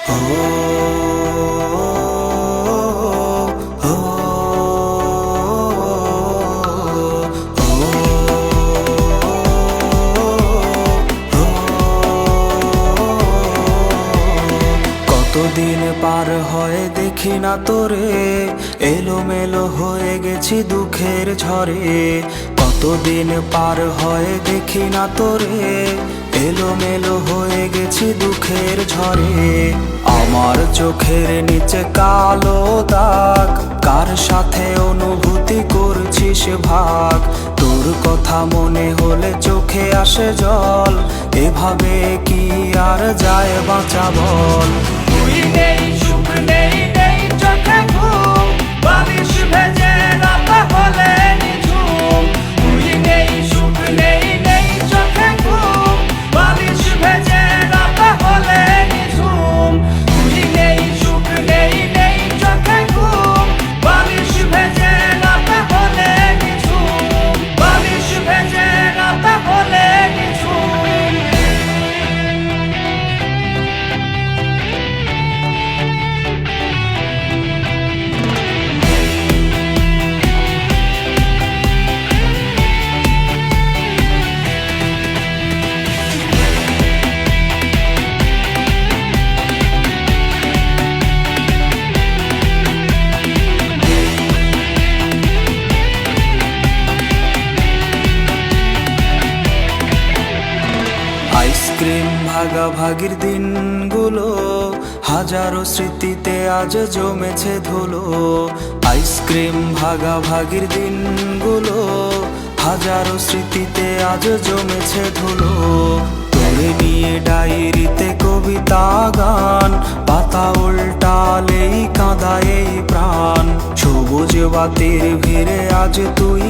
কতদিন পার হয় দেখি না তোরে, এলোমেলো হয়ে গেছি দুঃখের ঝড়ে। কতদিন পার হয় দেখি না তোরে, এলোমেলো হয়ে গেছি দুঃখের ঝড়ে। আমার চোখের নিচে কালো দাগ, কার সাথে অনুভূতি করছিস ভাগ। তোর কথা মনে হলে চোখে আসে জল, এভাবে কি আর যায় বাঁচা বল। তুই নেই, সুখ নেই, নেই চোখে ঘুম, বালিশ ভেজে রাত হলে নিঝুম। তুই নেই, সুখ নেই, নেই চোখে ঘুম, বালিশ ভেজে রাত হলে নিঝুম। তুই নেই, সুখ নেই, নেই চোখে ঘুম, বালিশ ভেজে রাত হলে নিঝুম। বালিশ ভেজে রাত হলে নিঝুম। আইসক্রিম ভাগাভাগির দিনগুলো হাজারো স্মৃতিতে আজ জমেছে ধুলো। আইসক্রিম ভাগাভাগির দিনগুলো হাজারো স্মৃতিতে আজ জমেছে ধুলো। তোরে নিয়ে ডায়েরিতে কবিতা গান, পাতা উল্টালেই কাঁদায় এই প্রাণ। সবুজ বাতির ভিড়ে আজ তুই